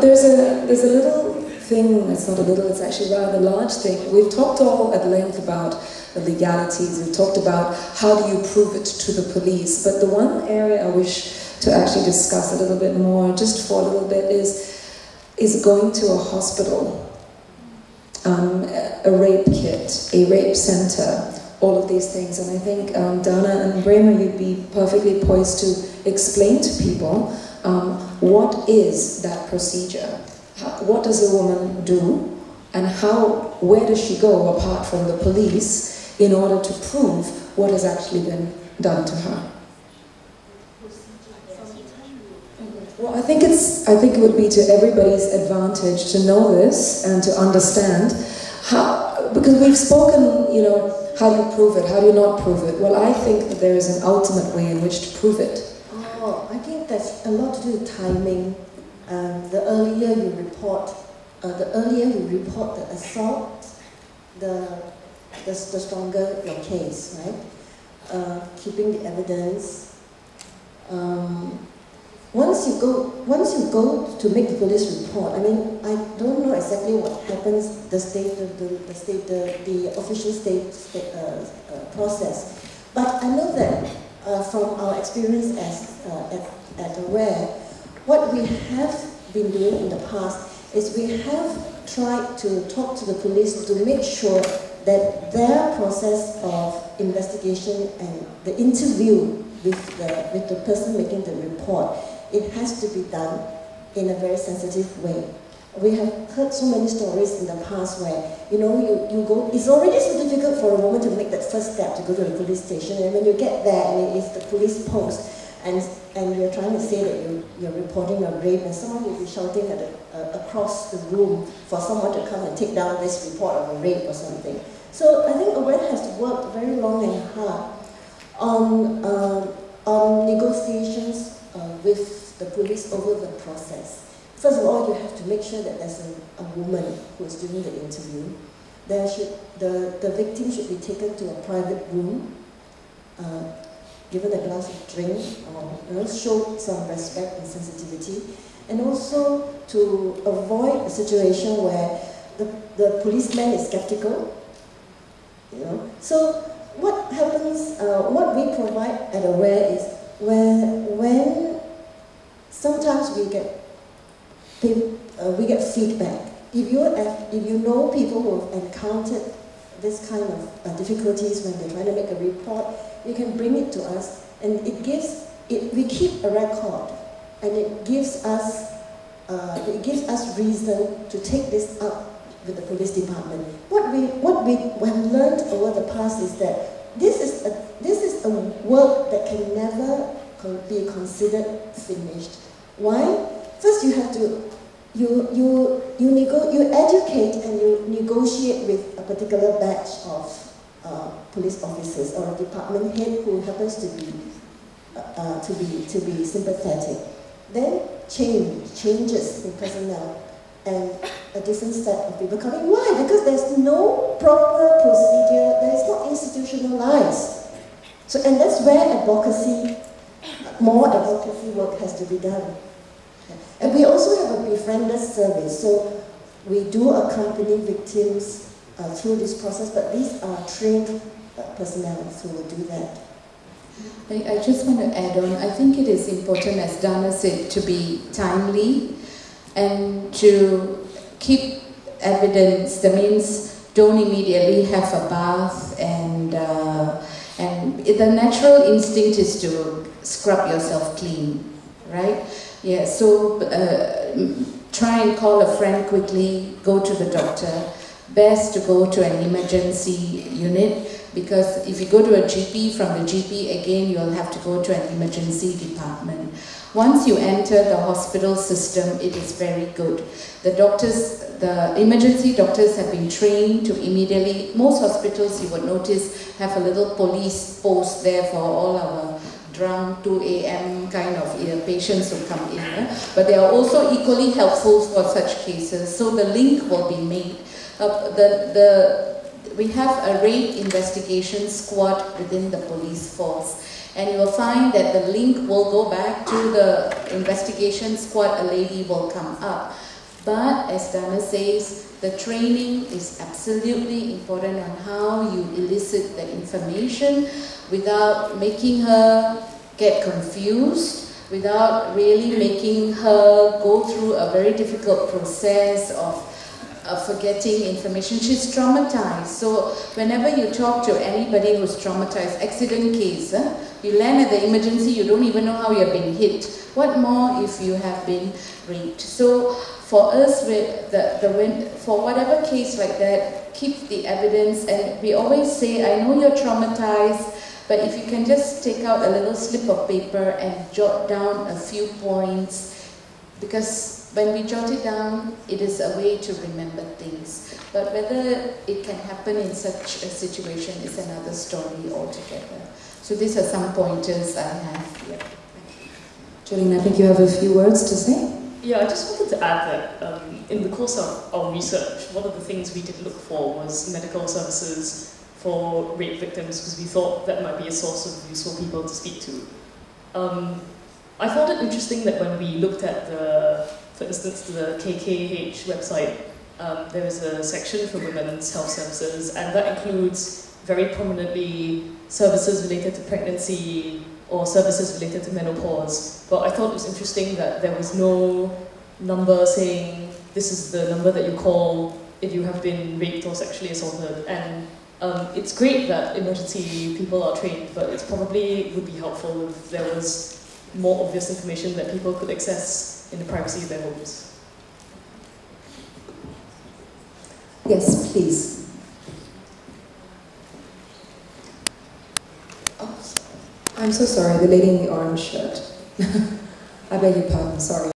There's a little thing, it's not a little, it's actually rather a large thing. We've talked all at length about the legalities, we've talked about how do you prove it to the police, but the one area I wish to actually discuss a little bit more, just for a little bit, is going to a hospital, a rape kit, a rape center, all of these things. And I think Dana and Brema, you'd be perfectly poised to explain to people what is that procedure? What does a woman do? And where does she go apart from the police in order to prove what has actually been done to her? Well, I think it would be to everybody's advantage to know this and to understand how, because we've spoken, you know, how do you prove it? How do you not prove it? Well, I think that there is an ultimate way in which to prove it. Oh, I think that's a lot to do with timing. The earlier you report the assault, the stronger your case, right? Keeping the evidence. Once you go to make the police report, I mean, I don't know exactly what happens, the official state process, but I know that from our experience at AWARE, what we have been doing in the past is we have tried to talk to the police to make sure that their process of investigation and the interview with the person making the report, it has to be done in a very sensitive way. We have heard so many stories in the past where, you know, you go, it's already so difficult for a woman to make that first step to go to the police station, and when you get there and it's the police post, and you're trying to say that you're reporting a rape, and someone will be shouting across the room for someone to come and take down this report of a rape or something. So I think AWARE has worked very long and hard on negotiations with the police over the process. First of all, you have to make sure that there's a woman who is doing the interview. The victim should be taken to a private room, given a glass of drink, or show some respect and sensitivity, and also to avoid a situation where the policeman is skeptical. You know, so what happens? What we provide at AWARE is when sometimes we get feedback. If you know people who have encountered this kind of difficulties when they're trying to make a report, you can bring it to us, and we keep a record, and it gives us reason to take this up with the police department. What we have learned over the past is that this is a work that can never be considered finished. Why? First, you have to you educate and you negotiate with a particular batch of police officers or a department head who happens to be sympathetic. Then changes in personnel, and a different set of people coming. Why? Because there's no proper procedure, there's not institutionalized. So, and that's where more advocacy work has to be done. And we also have a befriender service, so we do accompany victims through this process, but these are trained personnel who will do that. I just want to add on, I think it is important, as Dana said, to be timely and to keep evidence. That means don't immediately have a bath, and the natural instinct is to scrub yourself clean, right? Yeah, so try and call a friend quickly, go to the doctor. Best to go to an emergency unit, because if you go to a GP, from the GP again you'll have to go to an emergency department. Once you enter the hospital system, it is very good. The emergency doctors have been trained to immediately, most hospitals you would notice have a little police post there for all our drunk 2 a.m. kind of patients who come in. But they are also equally helpful for such cases, so the link will be made. We have a rape investigation squad within the police force, And you will find that the link will go back to the investigation squad, a lady will come up. But as Dana says, the training is absolutely important on how you elicit the information without making her get confused, without really making her go through a very difficult process of forgetting information. She's traumatized. So whenever you talk to anybody who's traumatized, accident case, you land at the emergency, you don't even know how you're being hit. What more if you have been raped? So for us, for whatever case like that, keep the evidence. And we always say, I know you're traumatized, but if you can just take out a little slip of paper and jot down a few points, because when we jot it down, it is a way to remember things. But whether it can happen in such a situation is another story altogether. So these are some pointers I have here. Jolene, I think you have a few words to say. Yeah, I just wanted to add that in the course of our research, one of the things we did look for was medical services for rape victims, because we thought that might be a source of useful people to speak to. I found it interesting that when we looked at for instance, the KKH website, there is a section for women's health services, and that includes very prominently services related to pregnancy or services related to menopause. But I thought it was interesting that there was no number saying this is the number that you call if you have been raped or sexually assaulted. And it's great that emergency people are trained, but it probably would be helpful if there was more obvious information that people could access in the privacy of their homes. Yes, please. Oh, I'm so sorry, the lady in the orange shirt. I beg your pardon, sorry.